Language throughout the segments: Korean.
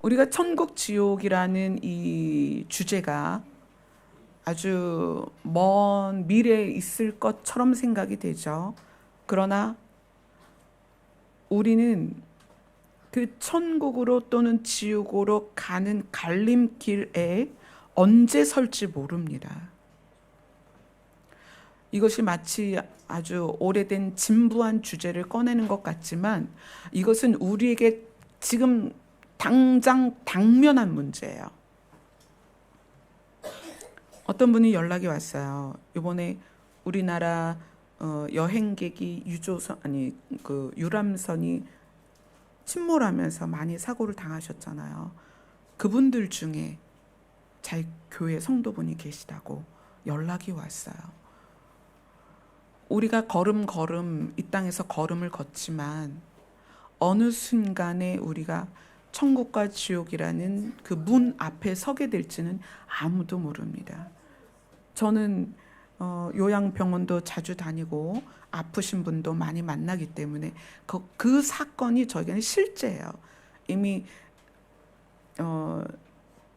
우리가 천국 지옥이라는 이 주제가 아주 먼 미래에 있을 것처럼 생각이 되죠. 그러나 우리는 그 천국으로 또는 지옥으로 가는 갈림길에 언제 설지 모릅니다. 이것이 마치 아주 오래된 진부한 주제를 꺼내는 것 같지만 이것은 우리에게 지금 당장 당면한 문제예요. 어떤 분이 연락이 왔어요. 이번에 우리나라 여행객이 유람선이 침몰하면서 많이 사고를 당하셨잖아요. 그분들 중에 자기 교회 성도분이 계시다고 연락이 왔어요. 우리가 걸음걸음 이 땅에서 걸음을 걷지만 어느 순간에 우리가 천국과 지옥이라는 그 문 앞에 서게 될지는 아무도 모릅니다. 저는 요양병원도 자주 다니고 아프신 분도 많이 만나기 때문에 그 사건이 저에게는 실제예요. 이미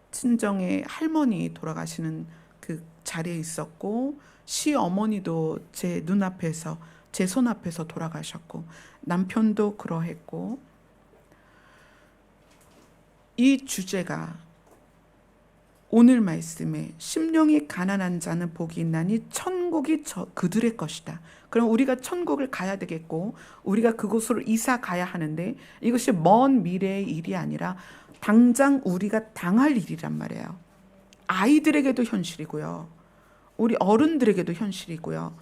친정의 할머니 돌아가시는 그 자리에 있었고 시어머니도 제 눈앞에서 제 손앞에서 돌아가셨고 남편도 그러했고 이 주제가 오늘 말씀에 심령이 가난한 자는 복이 있나니 천국이 그들의 것이다. 그럼 우리가 천국을 가야 되겠고 우리가 그곳으로 이사 가야 하는데 이것이 먼 미래의 일이 아니라 당장 우리가 당할 일이란 말이에요. 아이들에게도 현실이고요. 우리 어른들에게도 현실이고요.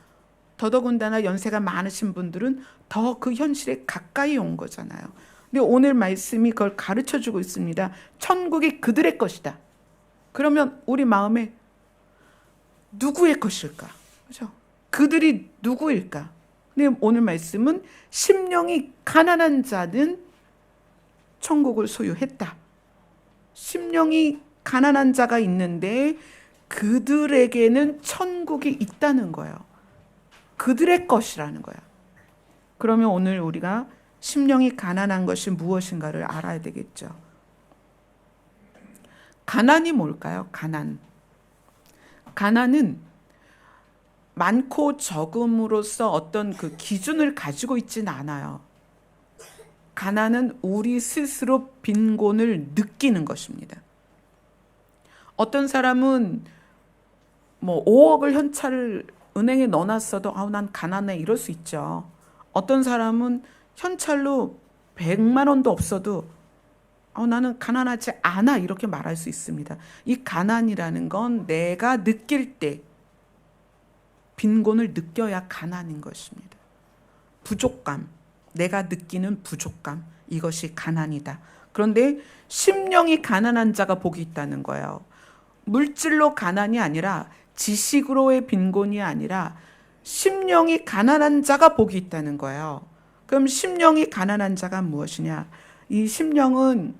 더더군다나 연세가 많으신 분들은 더 그 현실에 가까이 온 거잖아요. 근데 오늘 말씀이 그걸 가르쳐주고 있습니다. 천국이 그들의 것이다. 그러면 우리 마음에 누구의 것일까? 그렇죠? 그들이 누구일까? 근데 오늘 말씀은 심령이 가난한 자는 천국을 소유했다. 심령이 가난한 자가 있는데 그들에게는 천국이 있다는 거예요. 그들의 것이라는 거야. 그러면 오늘 우리가 심령이 가난한 것이 무엇인가를 알아야 되겠죠. 가난이 뭘까요? 가난은 많고 적음으로써 어떤 그 기준을 가지고 있지는 않아요. 가난은 우리 스스로 빈곤을 느끼는 것입니다. 어떤 사람은 뭐 5억을 현찰을 은행에 넣어놨어도 난 가난해 이럴 수 있죠. 어떤 사람은 현찰로 100만 원도 없어도 나는 가난하지 않아 이렇게 말할 수 있습니다. 이 가난이라는 건 내가 느낄 때 빈곤을 느껴야 가난인 것입니다. 부족감, 내가 느끼는 부족감, 이것이 가난이다. 그런데 심령이 가난한 자가 복이 있다는 거예요. 물질로 가난이 아니라 지식으로의 빈곤이 아니라 심령이 가난한 자가 복이 있다는 거예요. 그럼 심령이 가난한 자가 무엇이냐? 이 심령은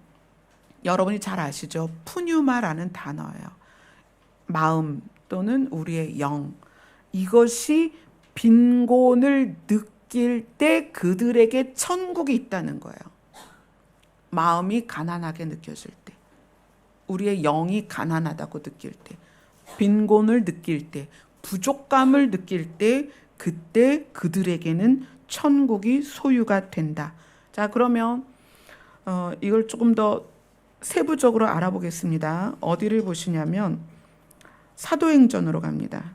여러분이 잘 아시죠? 푸뉴마라는 단어예요. 마음 또는 우리의 영. 이것이 빈곤을 느낄 때 그들에게 천국이 있다는 거예요. 마음이 가난하게 느껴질 때, 우리의 영이 가난하다고 느낄 때, 빈곤을 느낄 때, 부족감을 느낄 때, 그때 그들에게는 천국이 소유가 된다. 자, 그러면 이걸 조금 더 세부적으로 알아보겠습니다. 어디를 보시냐면 사도행전으로 갑니다.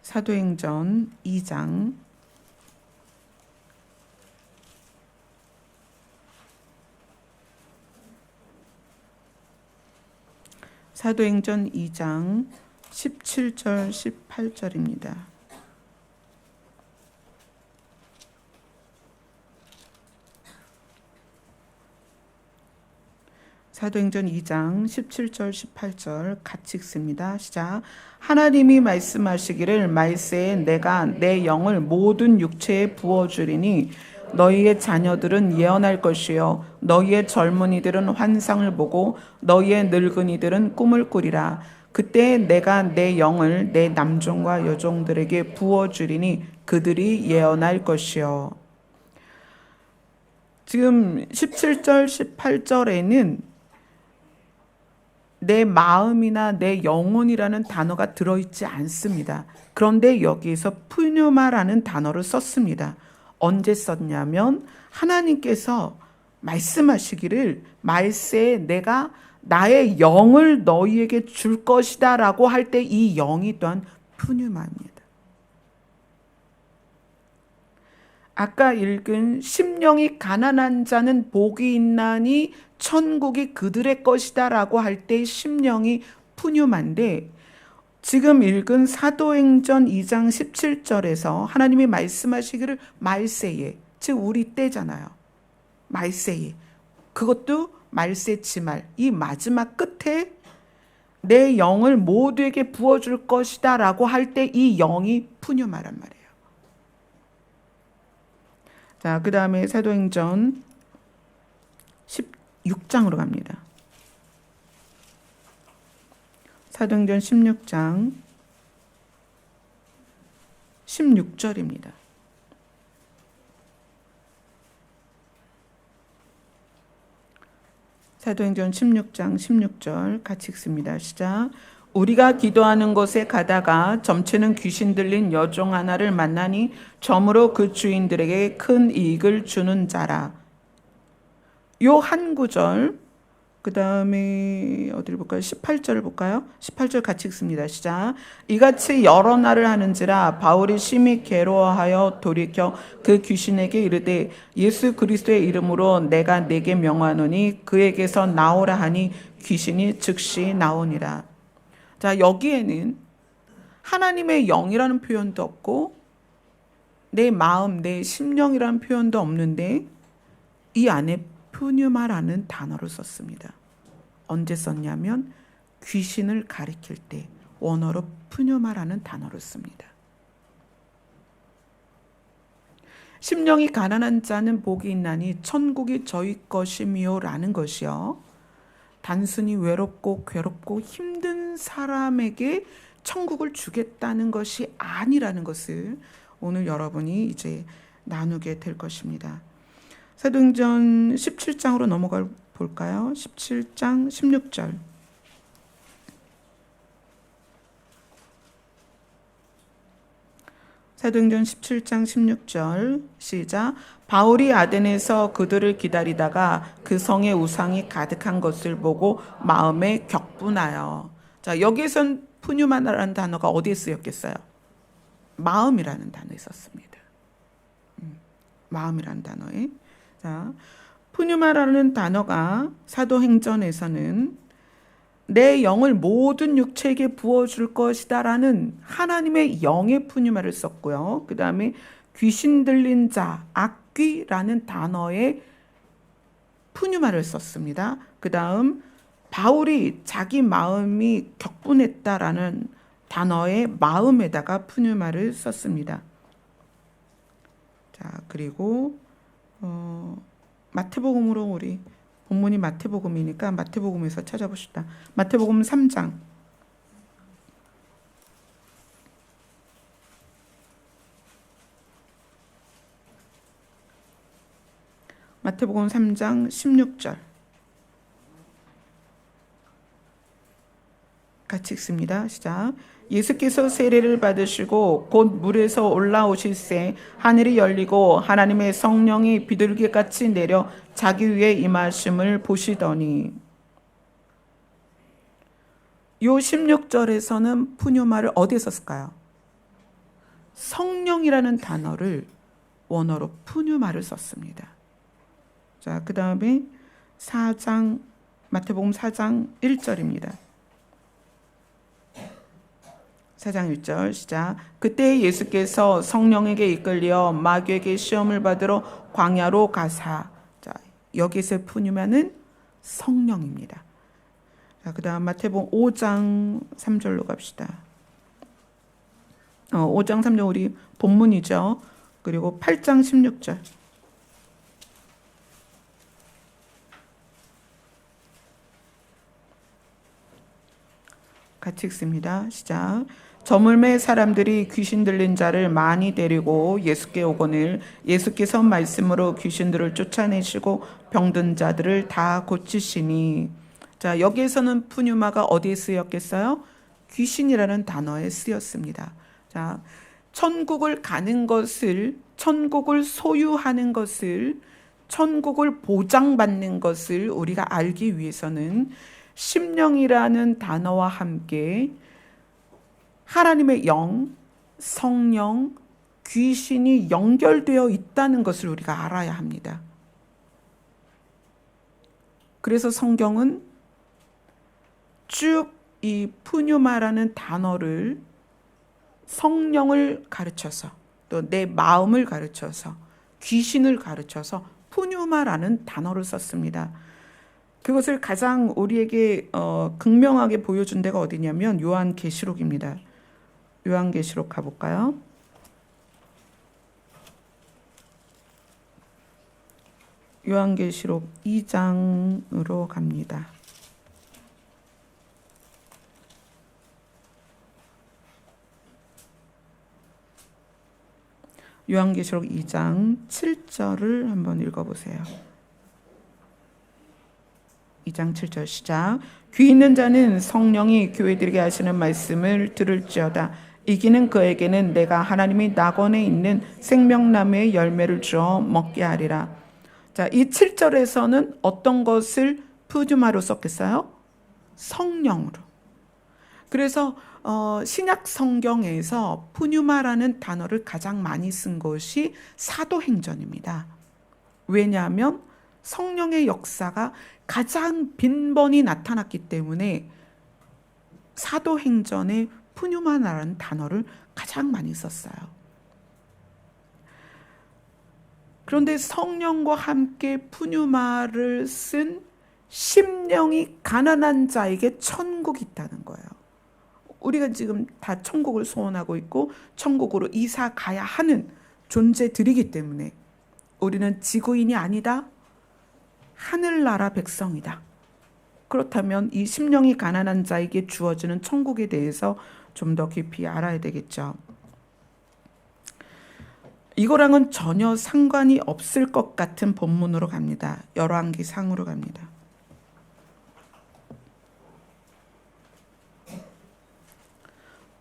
사도행전 2장 사도행전 2장 17절 18절입니다. 사도행전 2장 17절 18절 같이 읽습니다. 시작. 하나님이 말씀하시기를 말세에 내가 내 영을 모든 육체에 부어주리니 너희의 자녀들은 예언할 것이요 너희의 젊은이들은 환상을 보고 너희의 늙은이들은 꿈을 꾸리라. 그때 내가 내 영을 내 남종과 여종들에게 부어주리니 그들이 예언할 것이요. 지금 17절, 18절에는 내 마음이나 내 영혼이라는 단어가 들어있지 않습니다. 그런데 여기에서 푸뉴마라는 단어를 썼습니다. 언제 썼냐면 하나님께서 말씀하시기를 말세에 내가 나의 영을 너희에게 줄 것이다 라고 할 때 이 영이 또한 푸뉴마입니다. 아까 읽은 심령이 가난한 자는 복이 있나니 천국이 그들의 것이다 라고 할 때 심령이 푸뉴마인데, 지금 읽은 사도행전 2장 17절에서 하나님이 말씀하시기를 말세에, 즉 우리 때잖아요. 말세에, 그것도 말세치말, 이 마지막 끝에 내 영을 모두에게 부어줄 것이다 라고 할 때 이 영이 푸뉴마란 말이에요. 자, 그 다음에 사도행전 16장으로 갑니다. 사도행전 16장 16절입니다. 사도행전 16장 16절 같이 읽습니다. 시작. 우리가 기도하는 곳에 가다가 점치는 귀신 들린 여종 하나를 만나니 점으로 그 주인들에게 큰 이익을 주는 자라. 요 한 구절, 그 다음에 어디를 볼까요? 18절을 볼까요? 18절 같이 읽습니다. 시작. 이같이 여러 날을 하는지라 바울이 심히 괴로워하여 돌이켜 그 귀신에게 이르되 예수 그리스도의 이름으로 내가 네게 명하노니 그에게서 나오라 하니 귀신이 즉시 나오니라. 자, 여기에는 하나님의 영이라는 표현도 없고 내 마음, 내 심령이라는 표현도 없는데 이 안에 푸뉴마라는 단어를 썼습니다. 언제 썼냐면 귀신을 가리킬 때 원어로 푸뉴마라는 단어를 씁니다. 심령이 가난한 자는 복이 있나니 천국이 저희 것이미요 라는 것이요. 단순히 외롭고 괴롭고 힘든 사람에게 천국을 주겠다는 것이 아니라는 것을 오늘 여러분이 이제 나누게 될 것입니다. 사도행전 17장으로 넘어가 볼까요? 17장 16절. 사도행전 17장 16절 시작. 바울이 아덴에서 그들을 기다리다가 그 성에 우상이 가득한 것을 보고 마음에 격분하여. 자, 여기에선 푸뉴마라는 단어가 어디에 쓰였겠어요? 마음이라는 단어에 썼습니다. 마음이라는 단어에. 자, 푸뉴마라는 단어가 사도행전에서는 내 영을 모든 육체에게 부어줄 것이다 라는 하나님의 영의 푸뉴마를 썼고요. 그 다음에 귀신 들린 자, 악귀라는 단어의 푸뉴마를 썼습니다. 그 다음 바울이 자기 마음이 격분했다라는 단어의 마음에다가 푸뉴마를 썼습니다. 자, 그리고 마태복음으로 우리 본문이 마태복음이니까 마태복음에서 찾아봅시다. 마태복음 3장. 마태복음 3장 16절. 같이 읽습니다. 시작. 예수께서 세례를 받으시고 곧 물에서 올라오실새 하늘이 열리고 하나님의 성령이 비둘기같이 내려 자기 위에 임하심을 보시더니. 요 16절에서는 푸뉴마를 어디에 썼을까요? 성령이라는 단어를 원어로 푸뉴마를 썼습니다. 자, 그 다음에 4장, 마태복음 4장 1절입니다. 4장 1절 시작. 그때 예수께서 성령에게 이끌려 마귀에게 시험을 받으러 광야로 가사. 자, 여기서 푸뉴마는 성령입니다. 자, 그 다음 마태복음 5장 3절로 갑시다. 5장 3절 우리 본문이죠. 그리고 8장 16절. 같이 읽습니다. 시작. 저물매 사람들이 귀신 들린 자를 많이 데리고 예수께 오거늘 예수께서 말씀으로 귀신들을 쫓아내시고 병든 자들을 다 고치시니. 자, 여기에서는 푸뉴마가 어디에 쓰였겠어요? 귀신이라는 단어에 쓰였습니다. 자, 천국을 가는 것을, 천국을 소유하는 것을, 천국을 보장받는 것을 우리가 알기 위해서는 심령이라는 단어와 함께 하나님의 영, 성령, 귀신이 연결되어 있다는 것을 우리가 알아야 합니다. 그래서 성경은 쭉 이 푸뉴마라는 단어를 성령을 가르쳐서 또 내 마음을 가르쳐서 귀신을 가르쳐서 푸뉴마라는 단어를 썼습니다. 그것을 가장 우리에게 극명하게 보여준 데가 어디냐면 요한계시록입니다. 요한계시록 가볼까요? 요한계시록 2장으로 갑니다. 요한계시록 2장 7절을 한번 읽어보세요. 2장 7절 시작. 귀 있는 자는 성령이 교회들에게 하시는 말씀을 들을지어다. 이기는 그에게는 내가 하나님이 낙원에 있는 생명나무의 열매를 주어 먹게 하리라. 자, 이 7절에서는 어떤 것을 푸뉴마로 썼겠어요? 성령으로. 그래서 신약 성경에서 푸뉴마라는 단어를 가장 많이 쓴 것이 사도행전입니다. 왜냐하면 성령의 역사가 가장 빈번히 나타났기 때문에 사도행전에 푸뉴마라는 단어를 가장 많이 썼어요. 그런데 성령과 함께 푸뉴마를 쓴 심령이 가난한 자에게 천국이 있다는 거예요. 우리가 지금 다 천국을 소원하고 있고 천국으로 이사 가야 하는 존재들이기 때문에 우리는 지구인이 아니다. 하늘나라 백성이다. 그렇다면 이 심령이 가난한 자에게 주어지는 천국에 대해서 좀 더 깊이 알아야 되겠죠. 이거랑은 전혀 상관이 없을 것 같은 본문으로 갑니다. 열왕기상으로 갑니다.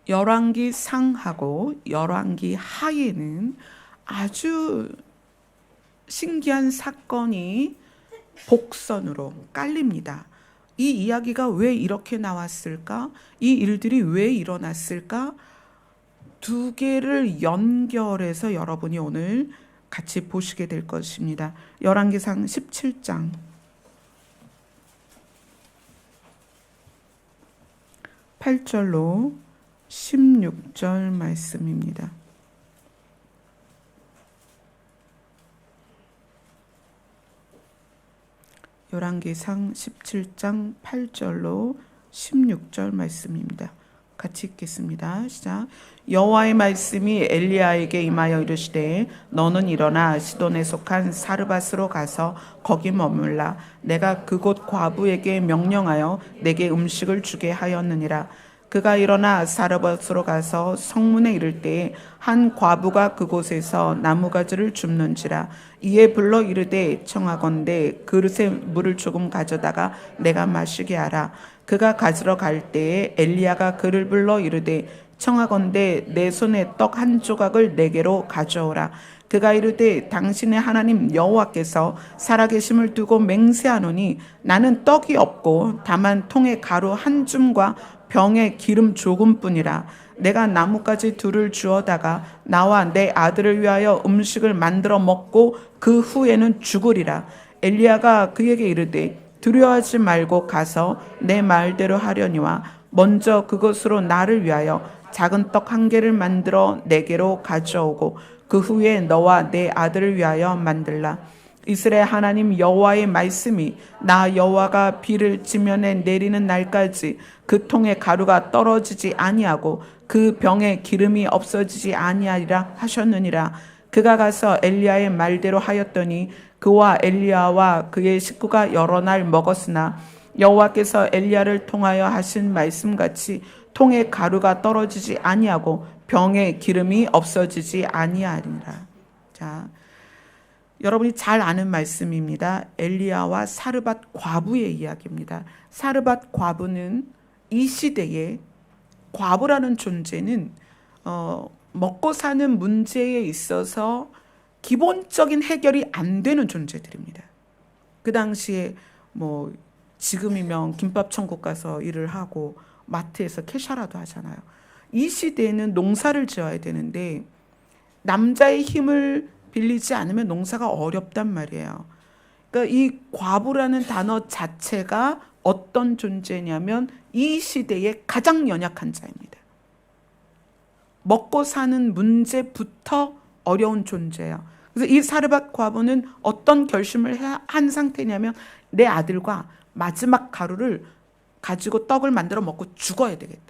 열왕기상하고 열왕기하에는 아주 신기한 사건이 복선으로 깔립니다. 이 이야기가 왜 이렇게 나왔을까? 이 일들이 왜 일어났을까? 두 개를 연결해서 여러분이 오늘 같이 보시게 될 것입니다. 열왕기상 17장 8절로 16절 말씀입니다. 열왕기상 17장 8절로 16절 말씀입니다. 같이 읽겠습니다. 시작. 여호와의 말씀이 엘리야에게 임하여 이르시되 너는 일어나 시돈에 속한 사르밧으로 가서 거기 머물라. 내가 그곳 과부에게 명령하여 내게 음식을 주게 하였느니라. 그가 일어나 사르밧으로 가서 성문에 이를 때에 한 과부가 그곳에서 나무가지를 줍는지라. 이에 불러 이르되 청하건대 그릇에 물을 조금 가져다가 내가 마시게 하라. 그가 가지러 갈 때에 엘리야가 그를 불러 이르되 청하건대 내 손에 떡 한 조각을 내게로 가져오라. 그가 이르되 당신의 하나님 여호와께서 살아계심을 두고 맹세하노니 나는 떡이 없고 다만 통에 가루 한 줌과 병에 기름 조금뿐이라. 내가 나뭇가지 둘을 주어다가 나와 내 아들을 위하여 음식을 만들어 먹고 그 후에는 죽으리라. 엘리야가 그에게 이르되 두려워하지 말고 가서 내 말대로 하려니와 먼저 그것으로 나를 위하여 작은 떡 한 개를 만들어 내게로 가져오고 그 후에 너와 내 아들을 위하여 만들라. 이스라엘 하나님 여호와의 말씀이 나 여호와가 비를 지면에 내리는 날까지 그 통에 가루가 떨어지지 아니하고 그 병에 기름이 없어지지 아니하리라 하셨느니라. 그가 가서 엘리야의 말대로 하였더니 그와 엘리야와 그의 식구가 여러 날 먹었으나 여호와께서 엘리야를 통하여 하신 말씀같이 통에 가루가 떨어지지 아니하고 병에 기름이 없어지지 아니하리라. 자, 여러분이 잘 아는 말씀입니다. 엘리야와 사르밧 과부의 이야기입니다. 사르밧 과부는 이 시대에 과부라는 존재는 먹고 사는 문제에 있어서 기본적인 해결이 안 되는 존재들입니다. 그 당시에 뭐 지금이면 김밥 천국 가서 일을 하고 마트에서 캐셔라도 하잖아요. 이 시대에는 농사를 지어야 되는데 남자의 힘을 빌리지 않으면 농사가 어렵단 말이에요. 그러니까 이 과부라는 단어 자체가 어떤 존재냐면 이 시대의 가장 연약한 자입니다. 먹고 사는 문제부터 어려운 존재예요. 그래서 이 사르밧 과부는 어떤 결심을 한 상태냐면 내 아들과 마지막 가루를 가지고 떡을 만들어 먹고 죽어야 되겠다.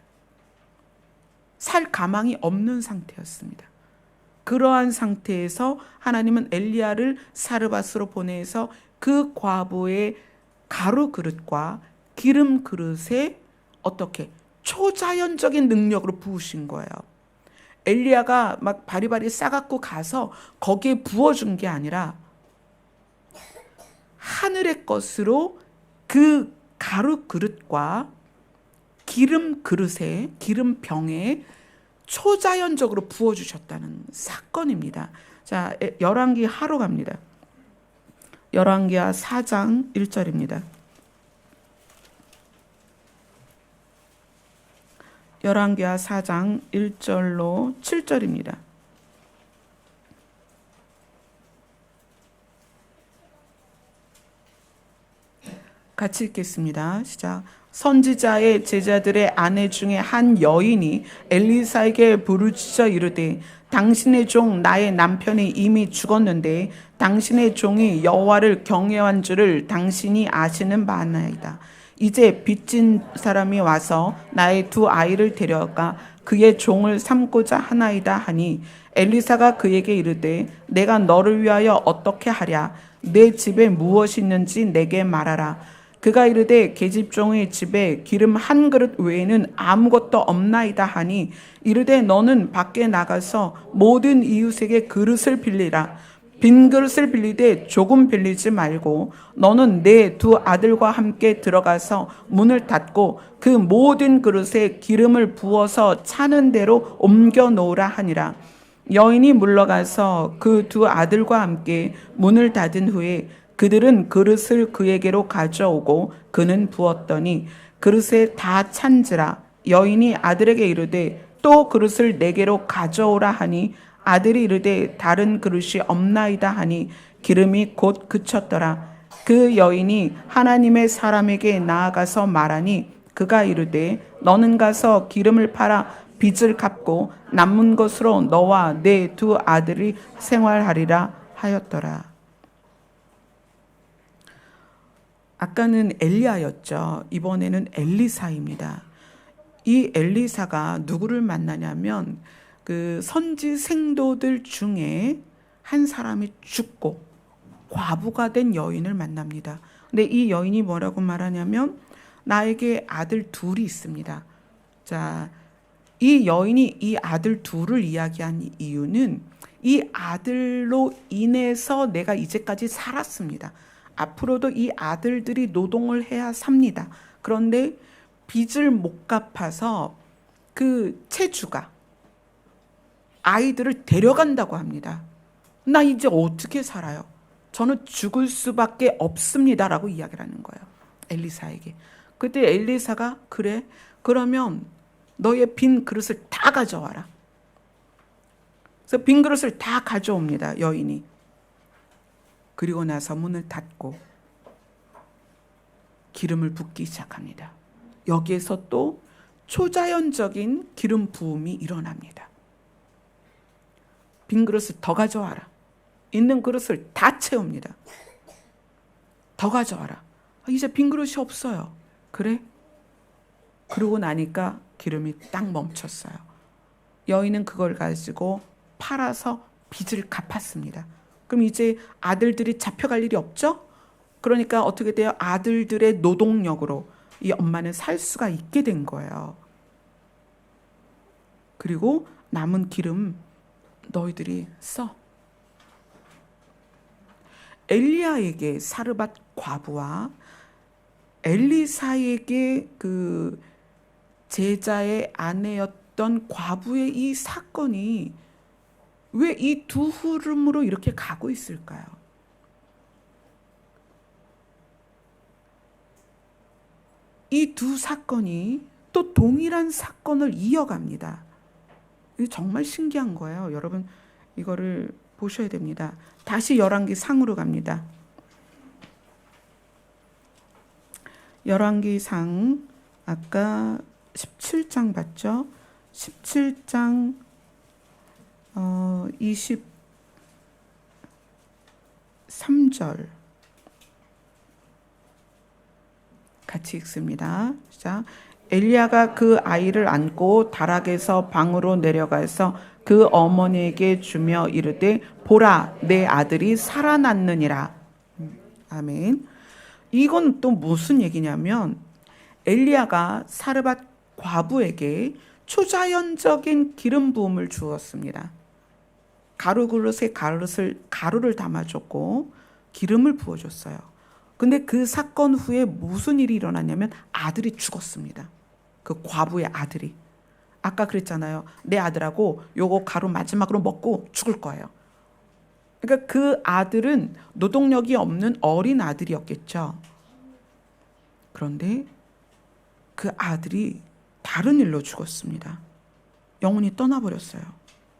살 가망이 없는 상태였습니다. 그러한 상태에서 하나님은 엘리야를 사르밧으로 보내서 그 과부의 가루 그릇과 기름 그릇에 어떻게 초자연적인 능력으로 부으신 거예요. 엘리야가 막 바리바리 싸갖고 가서 거기에 부어준 게 아니라 하늘의 것으로 그 가루 그릇과 기름 그릇에, 기름 병에 초자연적으로 부어주셨다는 사건입니다. 자, 열왕기 하로 갑니다. 열왕기하 4장 1절입니다. 열왕기하 4장 1절로 7절입니다. 같이 읽겠습니다. 시작. 선지자의 제자들의 아내 중에 한 여인이 엘리사에게 부르짖어 이르되 당신의 종 나의 남편이 이미 죽었는데 당신의 종이 여호와를 경외한 줄을 당신이 아시는 바나이다. 이제 빚진 사람이 와서 나의 두 아이를 데려가 그의 종을 삼고자 하나이다 하니 엘리사가 그에게 이르되 내가 너를 위하여 어떻게 하랴? 내 집에 무엇이 있는지 내게 말하라. 그가 이르되 계집종의 집에 기름 한 그릇 외에는 아무것도 없나이다 하니 이르되 너는 밖에 나가서 모든 이웃에게 그릇을 빌리라. 빈 그릇을 빌리되 조금 빌리지 말고 너는 내 두 아들과 함께 들어가서 문을 닫고 그 모든 그릇에 기름을 부어서 차는 대로 옮겨 놓으라 하니라. 여인이 물러가서 그 두 아들과 함께 문을 닫은 후에 그들은 그릇을 그에게로 가져오고 그는 부었더니 그릇에 다 찬지라. 여인이 아들에게 이르되 또 그릇을 내게로 가져오라 하니 아들이 이르되 다른 그릇이 없나이다 하니 기름이 곧 그쳤더라. 그 여인이 하나님의 사람에게 나아가서 말하니 그가 이르되 너는 가서 기름을 팔아 빚을 갚고 남은 것으로 너와 내 두 아들이 생활하리라 하였더라. 아까는 엘리야였죠. 이번에는 엘리사입니다. 이 엘리사가 누구를 만나냐면 그 선지 생도들 중에 한 사람이 죽고 과부가 된 여인을 만납니다. 근데 이 여인이 뭐라고 말하냐면 나에게 아들 둘이 있습니다. 자, 이 여인이 이 아들 둘을 이야기한 이유는 이 아들로 인해서 내가 이제까지 살았습니다. 앞으로도 이 아들들이 노동을 해야 삽니다. 그런데 빚을 못 갚아서 그 채주가 아이들을 데려간다고 합니다. 나 이제 어떻게 살아요? 저는 죽을 수밖에 없습니다. 라고 이야기를 하는 거예요. 엘리사에게. 그때 엘리사가 그래? 그러면 너의 빈 그릇을 다 가져와라. 그래서 빈 그릇을 다 가져옵니다. 여인이. 그리고 나서 문을 닫고 기름을 붓기 시작합니다. 여기에서 또 초자연적인 기름 부음이 일어납니다. 빈 그릇을 더 가져와라. 있는 그릇을 다 채웁니다. 더 가져와라. 이제 빈 그릇이 없어요. 그래? 그러고 나니까 기름이 딱 멈췄어요. 여인은 그걸 가지고 팔아서 빚을 갚았습니다. 그럼 이제 아들들이 잡혀갈 일이 없죠? 그러니까 어떻게 돼요? 아들들의 노동력으로 이 엄마는 살 수가 있게 된 거예요. 그리고 남은 기름 너희들이 써. 엘리야에게 사르밧 과부와 엘리사에게 그 제자의 아내였던 과부의 이 사건이 왜 이 두 흐름으로 이렇게 가고 있을까요? 이 두 사건이 또 동일한 사건을 이어갑니다. 이게 정말 신기한 거예요. 여러분 이거를 보셔야 됩니다. 다시 열왕기 상으로 갑니다. 열왕기 상 아까 17장 봤죠? 17장 23절 같이 읽습니다. 자, 엘리야가 그 아이를 안고 다락에서 방으로 내려가서 그 어머니에게 주며 이르되 보라 내 아들이 살아났느니라. 아멘. 이건 또 무슨 얘기냐면 엘리야가 사르밧 과부에게 초자연적인 기름 부음을 주었습니다. 가루 그릇에 가루를 담아줬고 기름을 부어줬어요. 근데 그 사건 후에 무슨 일이 일어났냐면 아들이 죽었습니다. 그 과부의 아들이. 아까 그랬잖아요. 내 아들하고 요거 가루 마지막으로 먹고 죽을 거예요. 그러니까 그 아들은 노동력이 없는 어린 아들이었겠죠. 그런데 그 아들이 다른 일로 죽었습니다. 영혼이 떠나버렸어요.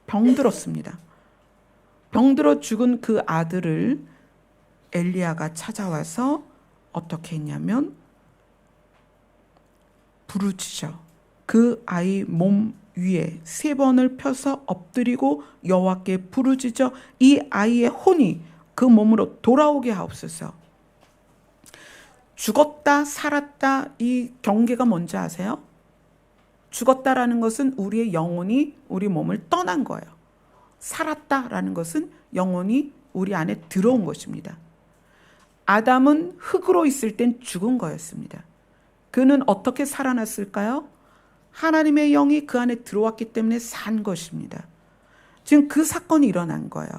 병들었습니다. 병들어 죽은 그 아들을 엘리야가 찾아와서 어떻게 했냐면 부르짖어 그 아이 몸 위에 3번을 펴서 엎드리고 여호와께 부르짖어 이 아이의 혼이 그 몸으로 돌아오게 하옵소서. 죽었다 살았다 이 경계가 뭔지 아세요? 죽었다라는 것은 우리의 영혼이 우리 몸을 떠난 거예요. 살았다라는 것은 영혼이 우리 안에 들어온 것입니다. 아담은 흙으로 있을 땐 죽은 거였습니다. 그는 어떻게 살아났을까요? 하나님의 영이 그 안에 들어왔기 때문에 산 것입니다. 지금 그 사건이 일어난 거예요.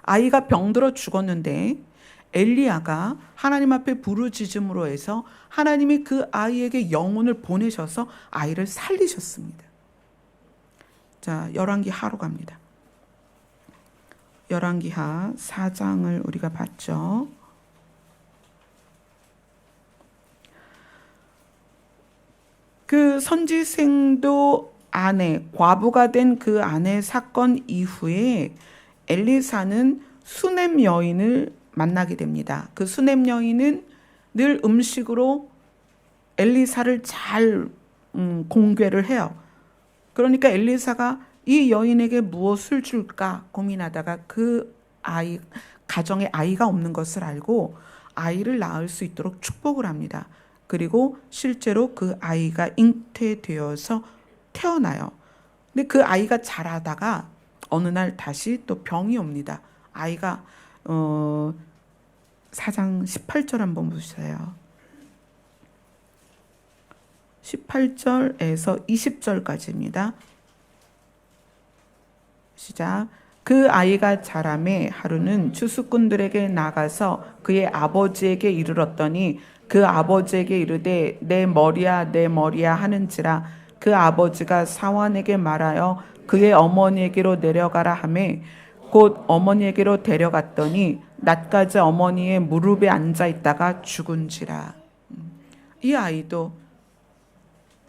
아이가 병들어 죽었는데 엘리야가 하나님 앞에 부르짖음으로 해서 하나님이 그 아이에게 영혼을 보내셔서 아이를 살리셨습니다. 자, 열왕기 하로 갑니다. 열왕기 하 4장을 우리가 봤죠. 그 선지생도 아내, 과부가 된 그 아내 사건 이후에 엘리사는 수넴 여인을 만나게 됩니다. 그 수넴 여인은 늘 음식으로 엘리사를 잘 공궤를 해요. 그러니까 엘리사가 이 여인에게 무엇을 줄까 고민하다가 그 아이, 가정에 아이가 없는 것을 알고 아이를 낳을 수 있도록 축복을 합니다. 그리고 실제로 그 아이가 잉태되어서 태어나요. 근데 그 아이가 자라다가 어느 날 다시 또 병이 옵니다. 아이가 4장 18절 한번 보세요. 18절에서 20절까지입니다. 시작. 그 아이가 자라매 하루는 추수꾼들에게 나가서 그의 아버지에게 이르렀더니 그 아버지에게 이르되 내 머리야 내 머리야 하는지라 그 아버지가 사환에게 말하여 그의 어머니에게로 내려가라 하매 곧 어머니에게로 데려갔더니 낮까지 어머니의 무릎에 앉아 있다가 죽은지라. 이 아이도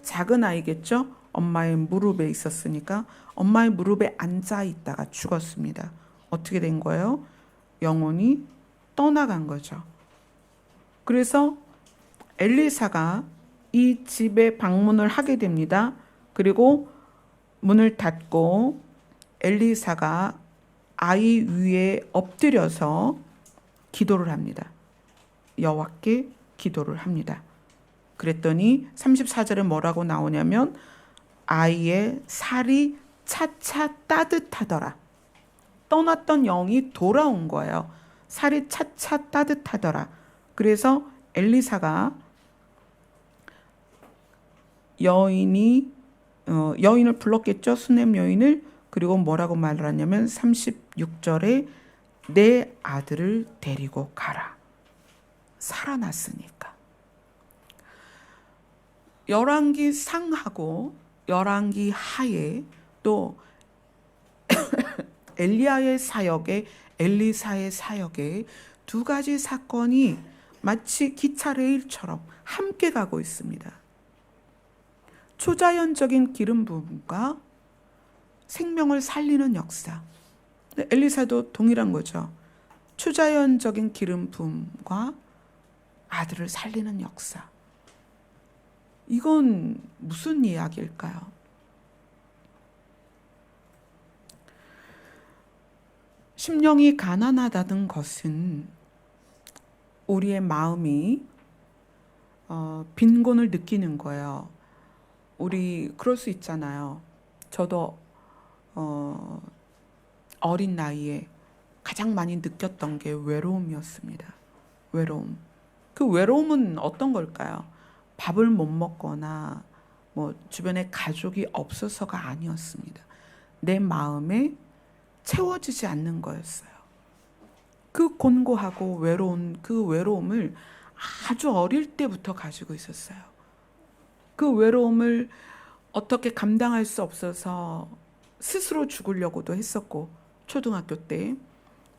작은 아이겠죠? 엄마의 무릎에 있었으니까 엄마의 무릎에 앉아 있다가 죽었습니다. 어떻게 된 거예요? 영혼이 떠나간 거죠. 그래서 엘리사가 이 집에 방문을 하게 됩니다. 그리고 문을 닫고 엘리사가 아이 위에 엎드려서 기도를 합니다. 여호와께 기도를 합니다. 그랬더니 34절에 뭐라고 나오냐면 아이의 살이 차차 따뜻하더라. 떠났던 영이 돌아온 거예요. 살이 차차 따뜻하더라. 그래서 엘리사가 여인을 불렀겠죠. 수넴 여인을. 그리고 뭐라고 말을 하냐면 36절에 내 아들을 데리고 가라. 살아났으니까. 열왕기 상하고 열왕기 하에 또 엘리야의 사역에 엘리사의 사역에 두 가지 사건이 마치 기차 레일처럼 함께 가고 있습니다. 초자연적인 기름 부음과 생명을 살리는 역사. 엘리사도 동일한 거죠. 초자연적인 기름 부음과 아들을 살리는 역사. 이건 무슨 이야기일까요? 심령이 가난하다는 것은 우리의 마음이 빈곤을 느끼는 거예요. 우리 그럴 수 있잖아요. 저도 어린 나이에 가장 많이 느꼈던 게 외로움이었습니다. 외로움. 그 외로움은 어떤 걸까요? 밥을 못 먹거나 뭐 주변에 가족이 없어서가 아니었습니다. 내 마음에 채워지지 않는 거였어요. 그 곤고하고 외로운 그 외로움을 아주 어릴 때부터 가지고 있었어요. 그 외로움을 어떻게 감당할 수 없어서 스스로 죽으려고도 했었고, 초등학교 때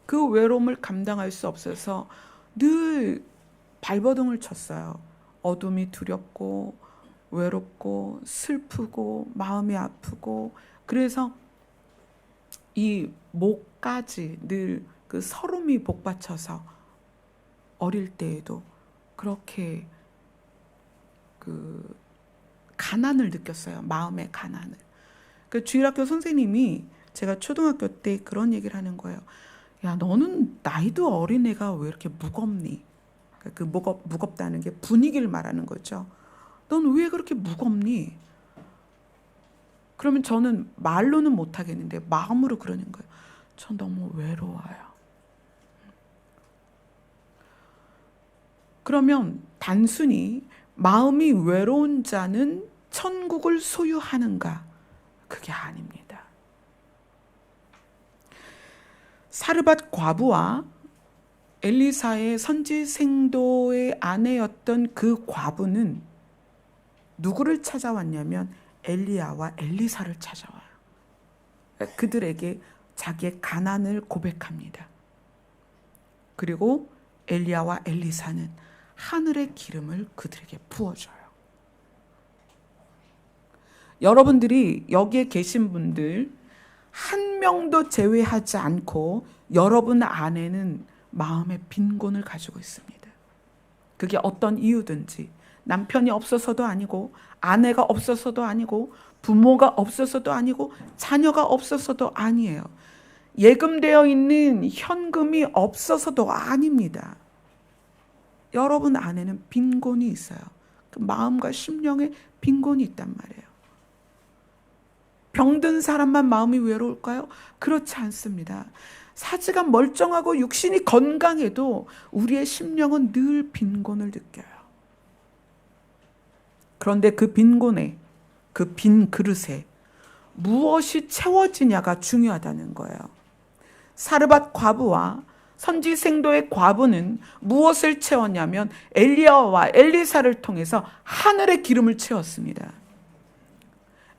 그 외로움을 감당할 수 없어서 늘 발버둥을 쳤어요. 어둠이 두렵고 외롭고 슬프고 마음이 아프고, 그래서 이 목까지 늘 그 서름이 복받쳐서 어릴 때에도 그렇게 그 가난을 느꼈어요. 마음의 가난을. 그 주일학교 선생님이 제가 초등학교 때 그런 얘기를 하는 거예요. 야, 너는 나이도 어린 애가 왜 이렇게 무겁니? 그 무겁다는 게 분위기를 말하는 거죠. 넌 왜 그렇게 무겁니? 그러면 저는 말로는 못 하겠는데 마음으로 그러는 거예요. 저 너무 외로워요. 그러면 단순히 마음이 외로운 자는 천국을 소유하는가? 그게 아닙니다. 사르밧 과부와 엘리사의 선지생도의 아내였던 그 과부는 누구를 찾아왔냐면 엘리야와 엘리사를 찾아와요. 그들에게 자기의 가난을 고백합니다. 그리고 엘리야와 엘리사는 하늘의 기름을 그들에게 부어줘요. 여러분들이 여기에 계신 분들 한 명도 제외하지 않고 여러분 안에는 마음의 빈곤을 가지고 있습니다. 그게 어떤 이유든지, 남편이 없어서도 아니고 아내가 없어서도 아니고 부모가 없어서도 아니고 자녀가 없어서도 아니에요. 예금되어 있는 현금이 없어서도 아닙니다. 여러분 안에는 빈곤이 있어요. 그 마음과 심령에 빈곤이 있단 말이에요. 병든 사람만 마음이 외로울까요? 그렇지 않습니다. 사지가 멀쩡하고 육신이 건강해도 우리의 심령은 늘 빈곤을 느껴요. 그런데 그 빈곤에, 그 빈 그릇에 무엇이 채워지냐가 중요하다는 거예요. 사르밧 과부와 선지생도의 과부는 무엇을 채웠냐면 엘리야와 엘리사를 통해서 하늘의 기름을 채웠습니다.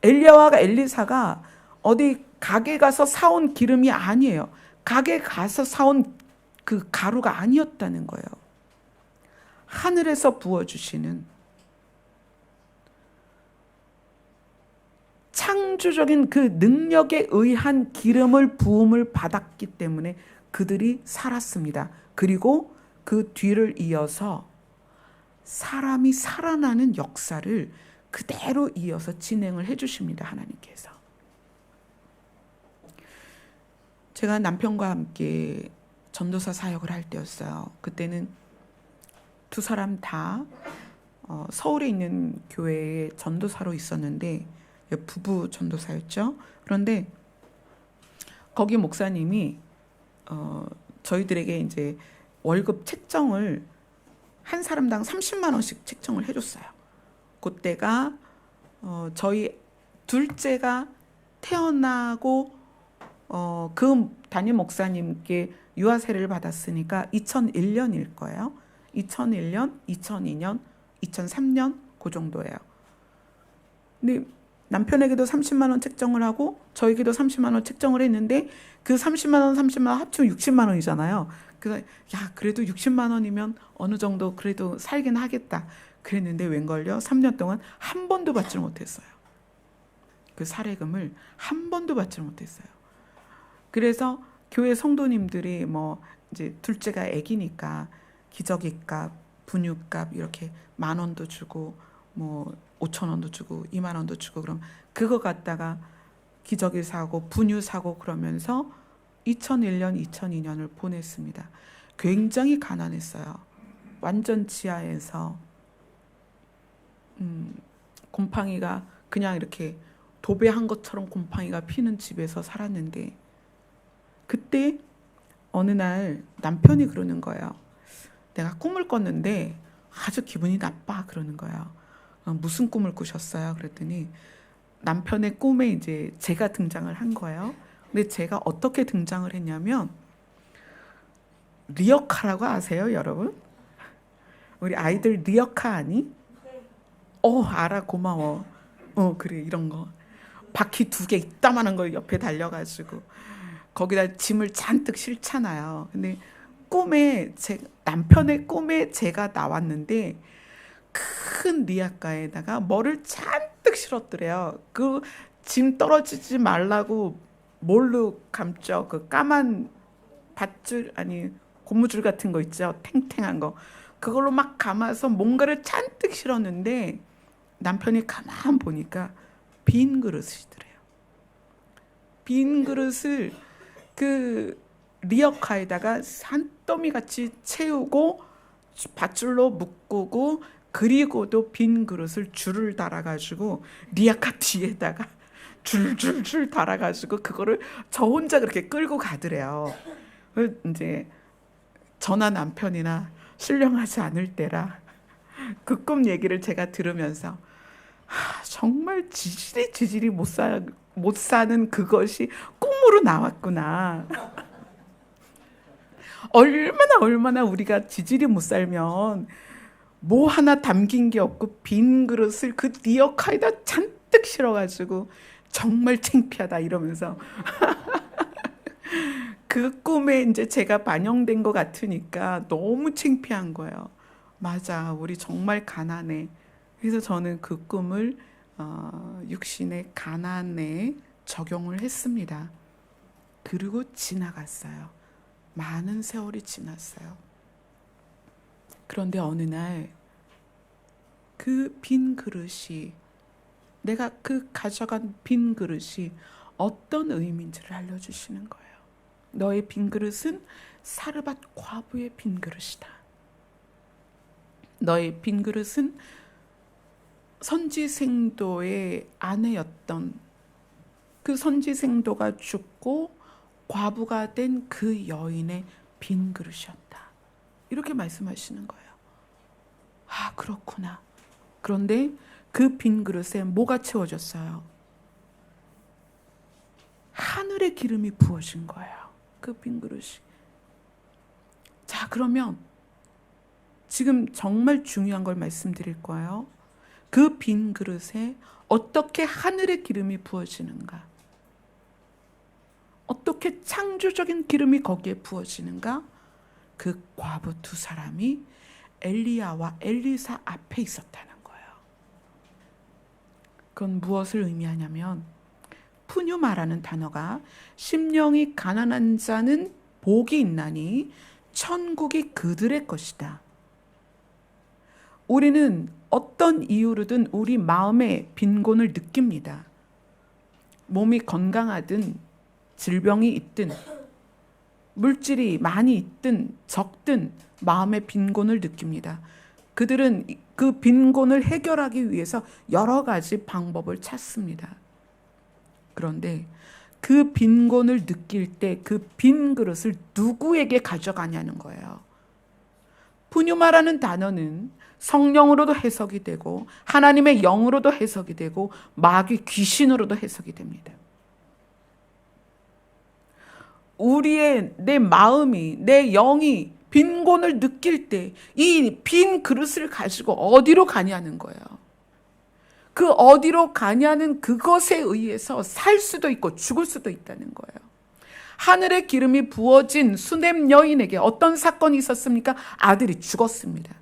엘리야와 엘리사가 어디 가게 가서 사온 기름이 아니에요. 가게 가서 사온 그 가루가 아니었다는 거예요. 하늘에서 부어주시는 창조적인 그 능력에 의한 기름을 부음을 받았기 때문에 그들이 살았습니다. 그리고 그 뒤를 이어서 사람이 살아나는 역사를 그대로 이어서 진행을 해주십니다. 하나님께서. 제가 남편과 함께 전도사 사역을 할 때였어요. 그때는 두 사람 다 서울에 있는 교회에 전도사로 있었는데 부부 전도사였죠. 그런데 거기 목사님이 저희들에게 이제 월급 책정을 한 사람당 30만 원씩 책정을 해줬어요. 그때가 저희 둘째가 태어나고 그 담임 목사님께 유아 세례를 받았으니까 2001년일 거예요. 2001년, 2002년, 2003년 그 정도예요. 근데 남편에게도 30만 원 책정을 하고 저에게도 30만 원 책정을 했는데 그 30만 원, 30만 원 합치면 60만 원이잖아요. 그래서 야, 그래도 60만 원이면 어느 정도 그래도 살긴 하겠다. 그랬는데 웬걸요? 3년 동안 한 번도 받지 못했어요. 그 사례금을 한 번도 받지 못했어요. 그래서 교회 성도님들이 뭐 이제 둘째가 애기니까 기저귀값, 분유값 이렇게 10,000원도 주고 뭐 5,000원도 주고 20,000원도 주고 그럼 그거 갖다가 기저귀 사고 분유 사고 그러면서 2001년, 2002년을 보냈습니다. 굉장히 가난했어요. 완전 지하에서 곰팡이가 그냥 이렇게 도배한 것처럼 곰팡이가 피는 집에서 살았는데 그때 어느 날 남편이 그러는 거예요. 내가 꿈을 꿨는데 아주 기분이 나빠 그러는 거예요. 무슨 꿈을 꾸셨어요? 그랬더니 남편의 꿈에 이제 제가 등장을 한 거예요. 근데 제가 어떻게 등장을 했냐면 리어카라고 아세요, 여러분? 우리 아이들 리어카 아니? 알아, 고마워. 그래, 이런 거. 바퀴 2개 이따만한 거 옆에 달려가지고 거기다 짐을 잔뜩 싣잖아요. 근데 남편의 꿈에 제가 나왔는데 큰 리아카에다가 뭐를 잔뜩 실었더래요. 그 짐 떨어지지 말라고 뭘로 감죠? 그 까만 밧줄 아니 고무줄 같은 거 있죠? 탱탱한 거. 그걸로 막 감아서 뭔가를 잔뜩 실었는데 남편이 가만 보니까 빈 그릇이더래요. 빈 그릇을 그 리어카에다가 산더미 같이 채우고 밧줄로 묶고 그리고도 빈 그릇을 줄을 달아가지고 리아카 뒤에다가 줄줄줄 달아가지고 그거를 저 혼자 그렇게 끌고 가더래요. 이제 저나 남편이나 신령하지 않을 때라 그 꿈 얘기를 제가 들으면서 정말 지질이 못 사는 그것이 꿈으로 나왔구나. 얼마나 우리가 지질이 못 살면 뭐 하나 담긴 게 없고 빈 그릇을 그 리어카에다 잔뜩 실어가지고 정말 창피하다 이러면서 그 꿈에 이제 제가 반영된 것 같으니까 너무 창피한 거예요. 맞아, 우리 정말 가난해. 그래서 저는 그 꿈을 육신의 가난에 적용을 했습니다. 그리고 지나갔어요. 많은 세월이 지났어요. 그런데 어느 날 그 빈 그릇이 내가 그 가져간 빈 그릇이 어떤 의미인지를 알려주시는 거예요. 너의 빈 그릇은 사르밧 과부의 빈 그릇이다. 너의 빈 그릇은 선지생도의 아내였던 그 선지생도가 죽고 과부가 된 그 여인의 빈 그릇이었다. 이렇게 말씀하시는 거예요. 아, 그렇구나. 그런데 그 빈 그릇에 뭐가 채워졌어요? 하늘의 기름이 부어진 거예요. 그 빈 그릇이. 자, 그러면 지금 정말 중요한 걸 말씀드릴 거예요. 그 빈 그릇에 어떻게 하늘의 기름이 부어지는가? 어떻게 창조적인 기름이 거기에 부어지는가? 그 과부 2사람이 엘리야와 엘리사 앞에 있었다는 거예요. 그건 무엇을 의미하냐면 푸뉴마라는 단어가 심령이 가난한 자는 복이 있나니 천국이 그들의 것이다. 우리는 어떤 이유로든 우리 마음에 빈곤을 느낍니다. 몸이 건강하든 질병이 있든 물질이 많이 있든 적든 마음의 빈곤을 느낍니다. 그들은 그 빈곤을 해결하기 위해서 여러 가지 방법을 찾습니다. 그런데 그 빈곤을 느낄 때 그 빈 그릇을 누구에게 가져가냐는 거예요. 푸뉴마라는 단어는 성령으로도 해석이 되고 하나님의 영으로도 해석이 되고 마귀 귀신으로도 해석이 됩니다. 내 마음이, 내 영이 빈곤을 느낄 때 이 빈 그릇을 가지고 어디로 가냐는 거예요. 그 어디로 가냐는 그것에 의해서 살 수도 있고 죽을 수도 있다는 거예요. 하늘의 기름이 부어진 수넴 여인에게 어떤 사건이 있었습니까? 아들이 죽었습니다.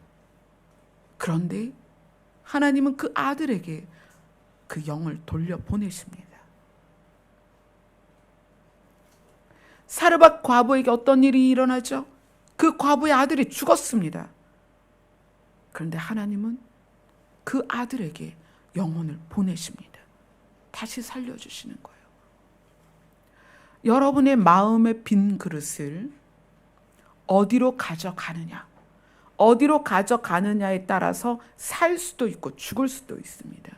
그런데 하나님은 그 아들에게 그 영을 돌려보내십니다. 사르밧 과부에게 어떤 일이 일어나죠? 그 과부의 아들이 죽었습니다. 그런데 하나님은 그 아들에게 영혼을 보내십니다. 다시 살려주시는 거예요. 여러분의 마음의 빈 그릇을 어디로 가져가느냐, 어디로 가져가느냐에 따라서 살 수도 있고 죽을 수도 있습니다.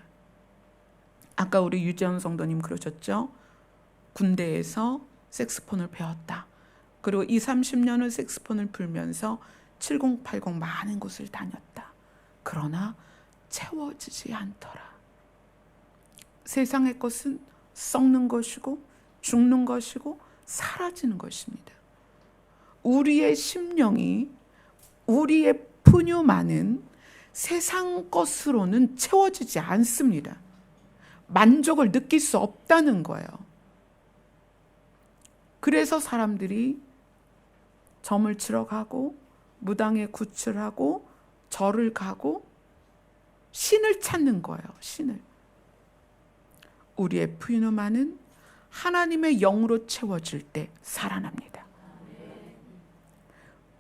아까 우리 유재현 성도님 그러셨죠? 군대에서 색스폰을 배웠다. 그리고 20-30년을 색스폰을 불면서 70-80 많은 곳을 다녔다. 그러나 채워지지 않더라. 세상의 것은 썩는 것이고 죽는 것이고 사라지는 것입니다. 우리의 심령이, 우리의 푸뉴마는 세상 것으로는 채워지지 않습니다. 만족을 느낄 수 없다는 거예요. 그래서 사람들이 점을 치러 가고 무당에 구출하고 절을 가고 신을 찾는 거예요. 신을. 우리의 푸뉴마는 하나님의 영으로 채워질 때 살아납니다.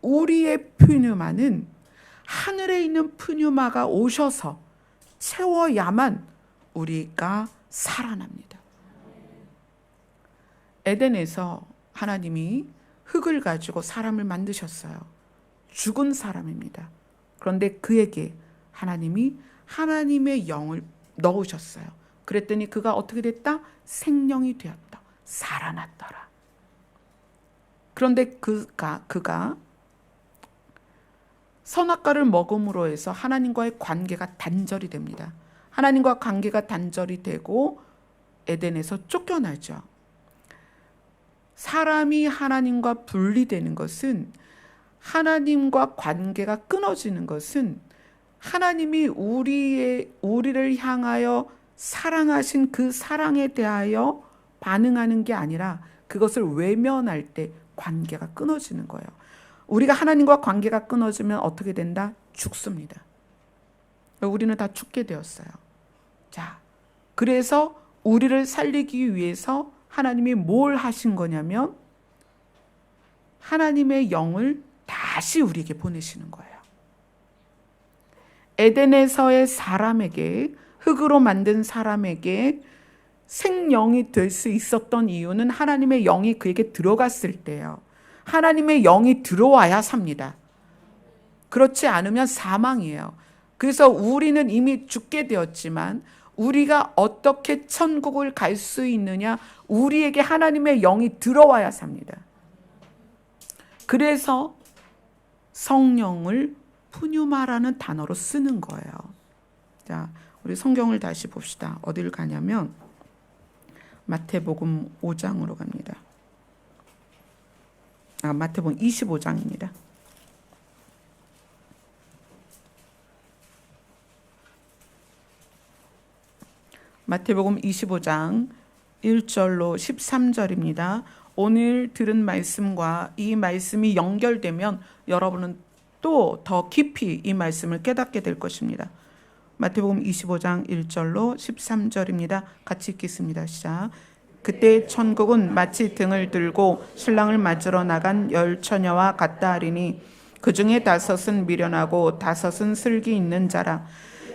우리의 푸뉴마는 하늘에 있는 푸뉴마가 오셔서 채워야만 우리가 살아납니다. 에덴에서 하나님이 흙을 가지고 사람을 만드셨어요. 죽은 사람입니다. 그런데 그에게 하나님이 하나님의 영을 넣으셨어요. 그랬더니 그가 어떻게 됐다? 생명이 되었다. 살아났더라. 그런데 그가 선악과를 먹음으로 해서 하나님과의 관계가 단절이 됩니다. 하나님과 관계가 단절이 되고 에덴에서 쫓겨나죠. 사람이 하나님과 분리되는 것은, 하나님과 관계가 끊어지는 것은 하나님이 우리를 향하여 사랑하신 그 사랑에 대하여 반응하는 게 아니라 그것을 외면할 때 관계가 끊어지는 거예요. 우리가 하나님과 관계가 끊어지면 어떻게 된다? 죽습니다. 우리는 다 죽게 되었어요. 자, 그래서 우리를 살리기 위해서 하나님이 뭘 하신 거냐면 하나님의 영을 다시 우리에게 보내시는 거예요. 에덴에서의 사람에게, 흙으로 만든 사람에게 생명이 될 수 있었던 이유는 하나님의 영이 그에게 들어갔을 때예요. 하나님의 영이 들어와야 삽니다. 그렇지 않으면 사망이에요. 그래서 우리는 이미 죽게 되었지만 우리가 어떻게 천국을 갈 수 있느냐? 우리에게 하나님의 영이 들어와야 삽니다. 그래서 성령을 푸뉴마라는 단어로 쓰는 거예요. 자, 우리 성경을 다시 봅시다. 어딜 가냐면 마태복음 5장으로 갑니다. 마태복음 25장입니다. 마태복음 25장 1절로 13절입니다. 오늘 들은 말씀과 이 말씀이 연결되면 여러분은 또 더 깊이 이 말씀을 깨닫게 될 것입니다. 마태복음 25장 1절로 13절입니다. 같이 읽겠습니다. 시작. 그때 천국은 마치 등을 들고 신랑을 맞으러 나간 10처녀와 같다 하리니 그 중에 5은 미련하고 5은 슬기 있는 자라.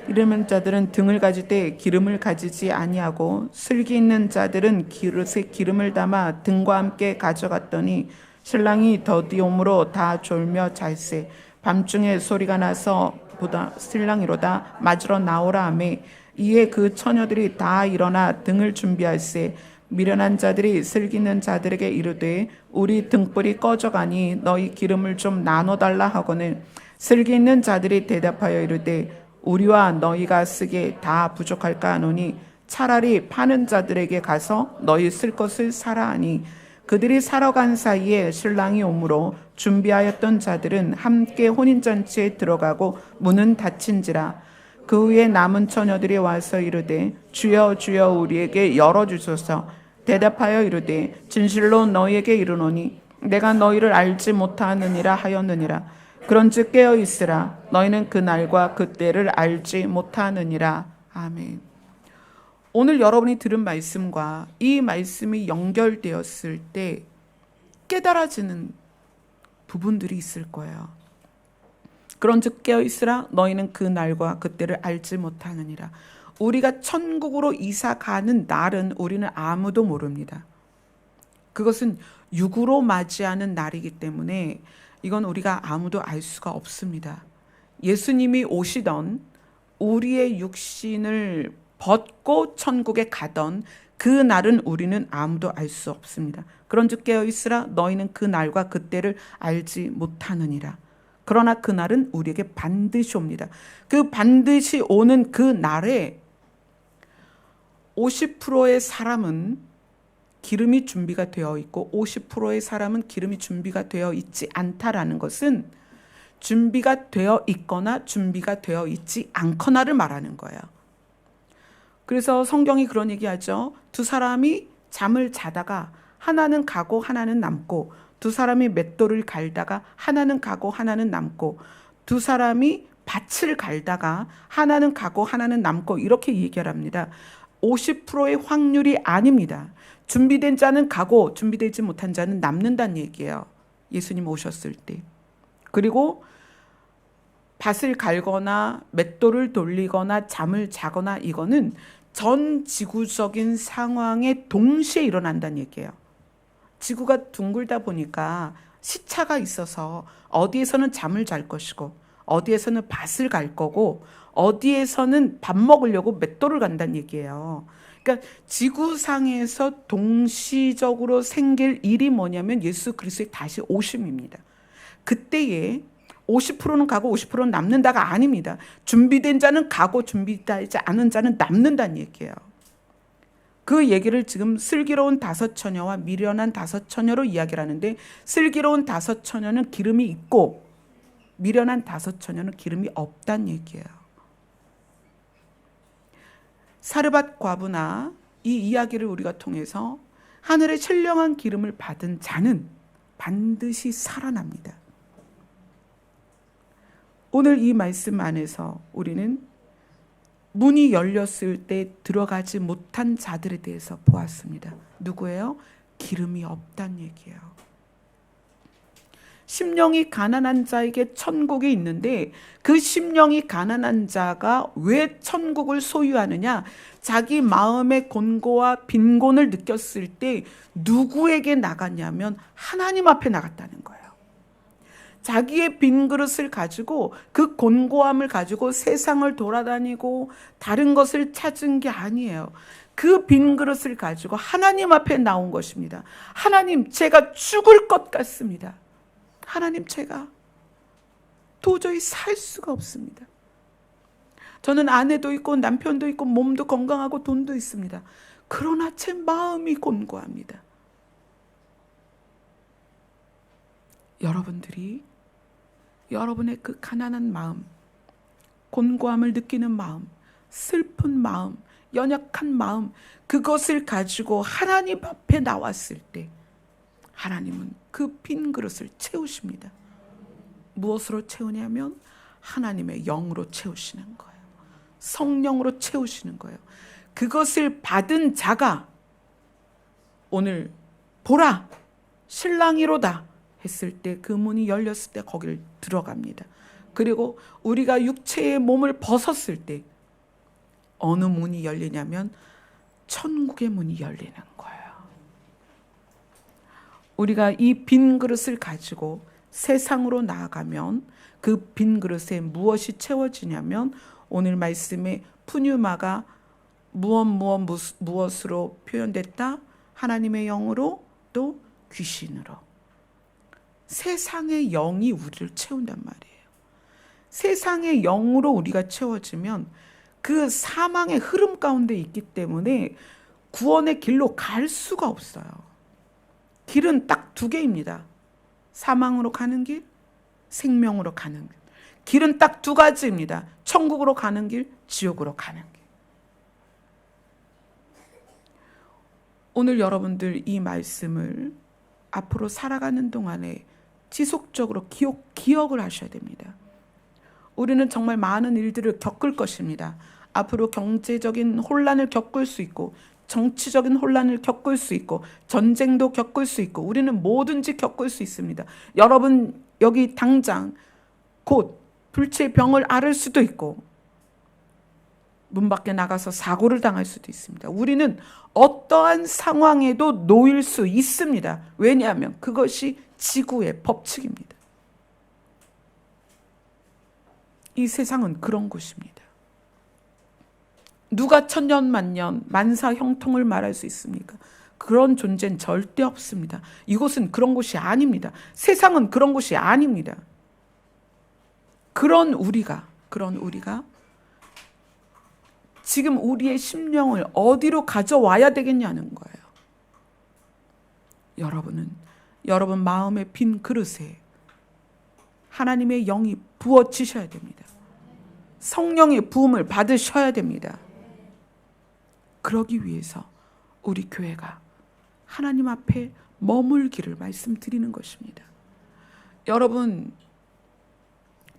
이르는 자들은 등을 가질 때 기름을 가지지 아니하고 슬기 있는 자들은 그릇에 기름을 담아 등과 함께 가져갔더니 신랑이 더디옴으로 다 졸며 잘세. 밤중에 소리가 나서 보다 신랑이로다 맞으러 나오라 하매 이에 그 처녀들이 다 일어나 등을 준비할세. 미련한 자들이 슬기 있는 자들에게 이르되 우리 등불이 꺼져가니 너희 기름을 좀 나눠달라 하거늘 슬기 있는 자들이 대답하여 이르되 우리와 너희가 쓰기에 다 부족할까 하노니 차라리 파는 자들에게 가서 너희 쓸 것을 사라 하니 그들이 사러 간 사이에 신랑이 오므로 준비하였던 자들은 함께 혼인잔치에 들어가고 문은 닫힌지라. 그 후에 남은 처녀들이 와서 이르되 주여 주여 우리에게 열어주소서. 대답하여 이르되 진실로 너희에게 이르노니 내가 너희를 알지 못하느니라 하였느니라. 그런즉 깨어 있으라. 너희는 그 날과 그 때를 알지 못하느니라. 아멘. 오늘 여러분이 들은 말씀과 이 말씀이 연결되었을 때 깨달아지는 부분들이 있을 거예요. 그런즉 깨어 있으라. 너희는 그 날과 그 때를 알지 못하느니라. 우리가 천국으로 이사 가는 날은 우리는 아무도 모릅니다. 그것은 육으로 맞이하는 날이기 때문에 이건 우리가 아무도 알 수가 없습니다. 예수님이 오시던 우리의 육신을 벗고 천국에 가던 그 날은 우리는 아무도 알 수 없습니다. 그런즉 깨어 있으라. 너희는 그 날과 그 때를 알지 못하느니라. 그러나 그 날은 우리에게 반드시 옵니다. 그 반드시 오는 그 날에 50%의 사람은 기름이 준비가 되어 있고 50%의 사람은 기름이 준비가 되어 있지 않다라는 것은 준비가 되어 있거나 준비가 되어 있지 않거나를 말하는 거예요. 그래서 성경이 그런 얘기하죠. 두 사람이 잠을 자다가 하나는 가고 하나는 남고, 두 사람이 맷돌을 갈다가 하나는 가고 하나는 남고, 두 사람이 밭을 갈다가 하나는 가고 하나는 남고, 이렇게 얘기를 합니다. 50%의 확률이 아닙니다. 준비된 자는 가고 준비되지 못한 자는 남는다는 얘기예요. 예수님 오셨을 때. 그리고 밭을 갈거나 맷돌을 돌리거나 잠을 자거나 이거는 전 지구적인 상황에 동시에 일어난다는 얘기예요. 지구가 둥글다 보니까 시차가 있어서 어디에서는 잠을 잘 것이고 어디에서는 밭을 갈 거고 어디에서는 밥 먹으려고 맷돌을 간다는 얘기예요. 그러니까 지구상에서 동시적으로 생길 일이 뭐냐면 예수 그리스도의 다시 오심입니다. 그때에 50%는 가고 50%는 남는다가 아닙니다. 준비된 자는 가고 준비되지 않은 자는 남는다는 얘기예요. 그 얘기를 지금 슬기로운 다섯 처녀와 미련한 다섯 처녀로 이야기를 하는데, 슬기로운 다섯 처녀는 기름이 있고 미련한 다섯 처녀는 기름이 없다는 얘기예요. 사르밧 과부나 이 이야기를 우리가 통해서 하늘의 신령한 기름을 받은 자는 반드시 살아납니다. 오늘 이 말씀 안에서 우리는 문이 열렸을 때 들어가지 못한 자들에 대해서 보았습니다. 누구예요? 기름이 없다는 얘기예요. 심령이 가난한 자에게 천국이 있는데 그 심령이 가난한 자가 왜 천국을 소유하느냐? 자기 마음의 곤고와 빈곤을 느꼈을 때 누구에게 나갔냐면 하나님 앞에 나갔다는 거예요. 자기의 빈 그릇을 가지고 그 곤고함을 가지고 세상을 돌아다니고 다른 것을 찾은 게 아니에요. 그 빈 그릇을 가지고 하나님 앞에 나온 것입니다. 하나님, 제가 죽을 것 같습니다. 하나님, 제가 도저히 살 수가 없습니다. 저는 아내도 있고 남편도 있고 몸도 건강하고 돈도 있습니다. 그러나 제 마음이 곤고합니다. 여러분들이 여러분의 그 가난한 마음, 곤고함을 느끼는 마음, 슬픈 마음, 연약한 마음, 그것을 가지고 하나님 앞에 나왔을 때 하나님은 그 빈 그릇을 채우십니다. 무엇으로 채우냐면 하나님의 영으로 채우시는 거예요. 성령으로 채우시는 거예요. 그것을 받은 자가 오늘 보라, 신랑이로다 했을 때 그 문이 열렸을 때 거기를 들어갑니다. 그리고 우리가 육체의 몸을 벗었을 때 어느 문이 열리냐면 천국의 문이 열리는 거예요. 우리가 이 빈 그릇을 가지고 세상으로 나아가면 그 빈 그릇에 무엇이 채워지냐면 오늘 말씀에 푸뉴마가 무엇으로 표현됐다? 하나님의 영으로 또 귀신으로. 세상의 영이 우리를 채운단 말이에요. 세상의 영으로 우리가 채워지면 그 사망의 흐름 가운데 있기 때문에 구원의 길로 갈 수가 없어요. 길은 딱 두 개입니다. 사망으로 가는 길, 생명으로 가는 길. 길은 딱 두 가지입니다. 천국으로 가는 길, 지옥으로 가는 길. 오늘 여러분들 이 말씀을 앞으로 살아가는 동안에 지속적으로 기억을 하셔야 됩니다. 우리는 정말 많은 일들을 겪을 것입니다. 앞으로 경제적인 혼란을 겪을 수 있고, 정치적인 혼란을 겪을 수 있고, 전쟁도 겪을 수 있고, 우리는 뭐든지 겪을 수 있습니다. 여러분 여기 당장 곧 불치의 병을 앓을 수도 있고, 문 밖에 나가서 사고를 당할 수도 있습니다. 우리는 어떠한 상황에도 놓일 수 있습니다. 왜냐하면 그것이 지구의 법칙입니다. 이 세상은 그런 곳입니다. 누가 천년만년 만사 형통을 말할 수 있습니까? 그런 존재는 절대 없습니다. 이곳은 그런 곳이 아닙니다. 세상은 그런 곳이 아닙니다. 그런 우리가 지금 우리의 심령을 어디로 가져와야 되겠냐는 거예요. 여러분 마음의 빈 그릇에 하나님의 영이 부어지셔야 됩니다. 성령의 부음을 받으셔야 됩니다. 그러기 위해서 우리 교회가 하나님 앞에 머물기를 말씀드리는 것입니다. 여러분,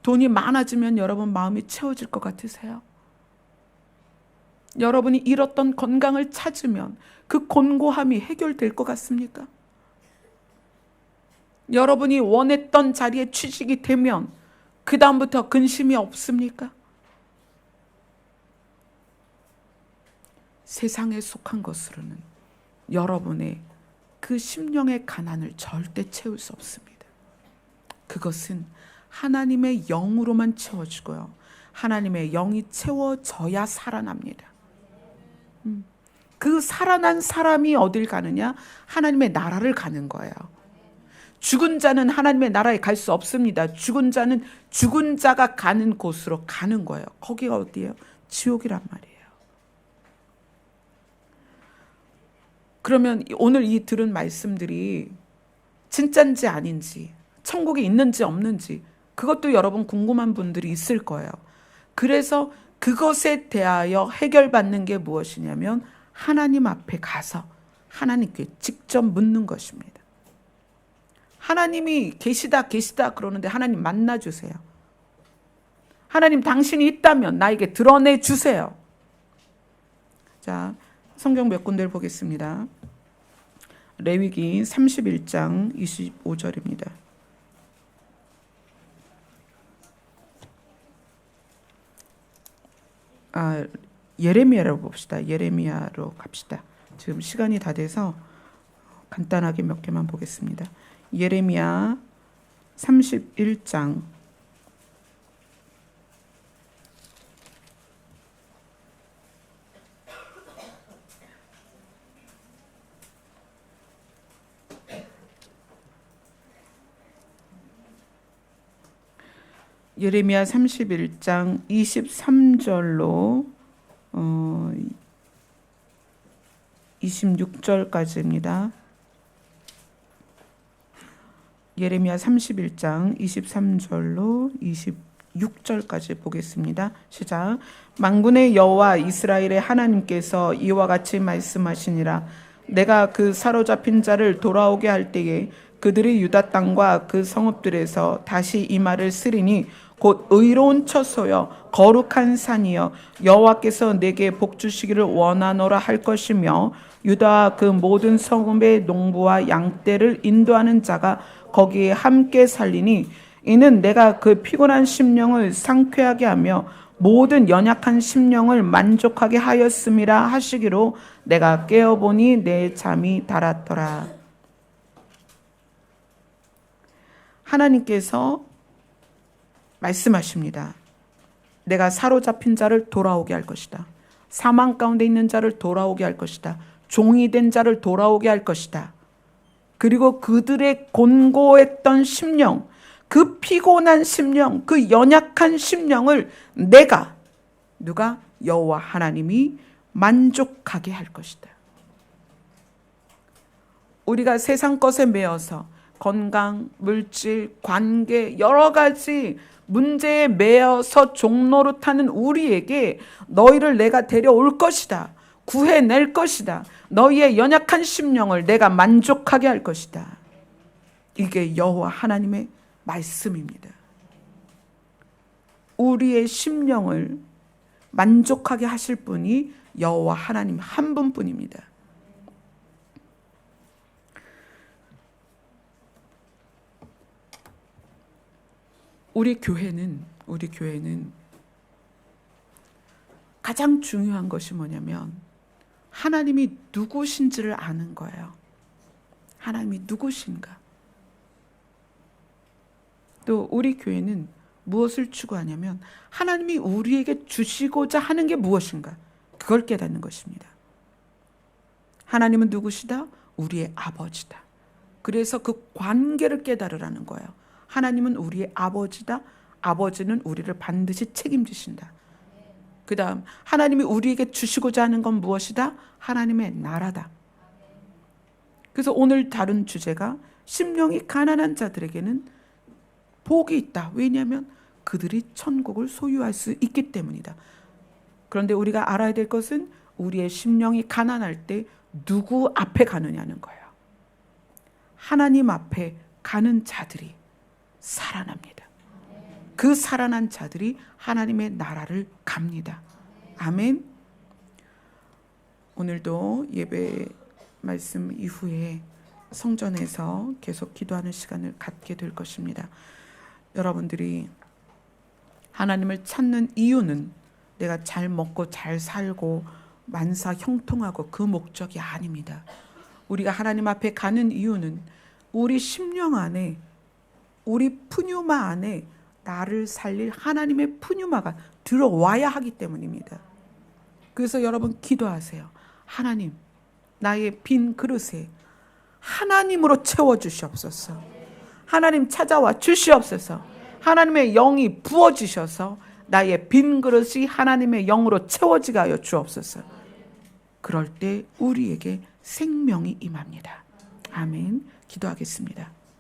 돈이 많아지면 여러분 마음이 채워질 것 같으세요? 여러분이 잃었던 건강을 찾으면 그 곤고함이 해결될 것 같습니까? 여러분이 원했던 자리에 취직이 되면 그 다음부터 근심이 없습니까? 세상에 속한 것으로는 여러분의 그 심령의 가난을 절대 채울 수 없습니다. 그것은 하나님의 영으로만 채워지고요. 하나님의 영이 채워져야 살아납니다. 그 살아난 사람이 어딜 가느냐? 하나님의 나라를 가는 거예요. 죽은 자는 하나님의 나라에 갈 수 없습니다. 죽은 자는 죽은 자가 가는 곳으로 가는 거예요. 거기가 어디예요? 지옥이란 말이에요. 그러면 오늘 이 들은 말씀들이 진짜인지 아닌지, 천국이 있는지 없는지, 그것도 여러분 궁금한 분들이 있을 거예요. 그래서 그것에 대하여 해결받는 게 무엇이냐면 하나님 앞에 가서 하나님께 직접 묻는 것입니다. 하나님이 계시다 그러는데 하나님 만나주세요. 하나님 당신이 있다면 나에게 드러내 주세요. 자, 성경 몇 군데를 보겠습니다. 레위기 31장 25절입니다. 예레미야로 봅시다. 예레미야로 갑시다. 지금 시간이 다 돼서 간단하게 몇 개만 보겠습니다. 예레미야 31장 23절로 26절까지입니다. 예레미야 31장 23절로 26절까지 보겠습니다. 시작. 만군의 여호와 이스라엘의 하나님께서 이와 같이 말씀하시니라. 내가 그 사로잡힌 자를 돌아오게 할 때에 그들이 유다 땅과 그 성읍들에서 다시 이 말을 쓰리니 곧 의로운 처소여 거룩한 산이여 여호와께서 내게 복 주시기를 원하노라 할 것이며 유다와 그 모든 성읍의 농부와 양떼를 인도하는 자가 거기에 함께 살리니 이는 내가 그 피곤한 심령을 상쾌하게 하며 모든 연약한 심령을 만족하게 하였음이라 하시기로 내가 깨어보니 내 잠이 달았더라. 하나님께서 말씀하십니다. 내가 사로잡힌 자를 돌아오게 할 것이다. 사망 가운데 있는 자를 돌아오게 할 것이다. 종이 된 자를 돌아오게 할 것이다. 그리고 그들의 곤고했던 심령, 그 피곤한 심령, 그 연약한 심령을 누가? 여호와 하나님이 만족하게 할 것이다. 우리가 세상 것에 매여서 건강, 물질, 관계, 여러 가지 문제에 매여서 종노릇하는 우리에게 너희를 내가 데려올 것이다. 구해낼 것이다. 너희의 연약한 심령을 내가 만족하게 할 것이다. 이게 여호와 하나님의 말씀입니다. 우리의 심령을 만족하게 하실 분이 여호와 하나님 한 분뿐입니다. 우리 교회는 가장 중요한 것이 뭐냐면 하나님이 누구신지를 아는 거예요. 하나님이 누구신가? 또 우리 교회는 무엇을 추구하냐면 하나님이 우리에게 주시고자 하는 게 무엇인가? 그걸 깨닫는 것입니다. 하나님은 누구시다? 우리의 아버지다. 그래서 그 관계를 깨달으라는 거예요. 하나님은 우리의 아버지다. 아버지는 우리를 반드시 책임지신다. 그 다음 하나님이 우리에게 주시고자 하는 건 무엇이다? 하나님의 나라다. 그래서 오늘 다룬 주제가 심령이 가난한 자들에게는 복이 있다. 왜냐하면 그들이 천국을 소유할 수 있기 때문이다. 그런데 우리가 알아야 될 것은 우리의 심령이 가난할 때 누구 앞에 가느냐는 거예요. 하나님 앞에 가는 자들이 살아납니다. 그 살아난 자들이 하나님의 나라를 갑니다. 아멘. 오늘도 예배 말씀 이후에 성전에서 계속 기도하는 시간을 갖게 될 것입니다. 여러분들이 하나님을 찾는 이유는 내가 잘 먹고 잘 살고 만사 형통하고 그 목적이 아닙니다. 우리가 하나님 앞에 가는 이유는 우리 심령 안에, 우리 푸뉴마 안에 나를 살릴 하나님의 푸뉴마가 들어와야 하기 때문입니다. 그래서 여러분 기도하세요. 하나님, 나의 빈 그릇에 하나님으로 채워주시옵소서. 하나님 찾아와 주시옵소서. 하나님의 영이 부어주셔서 나의 빈 그릇이 하나님의 영으로 채워지게 하여 주옵소서. 그럴 때 우리에게 생명이 임합니다. 아멘. 기도하겠습니다.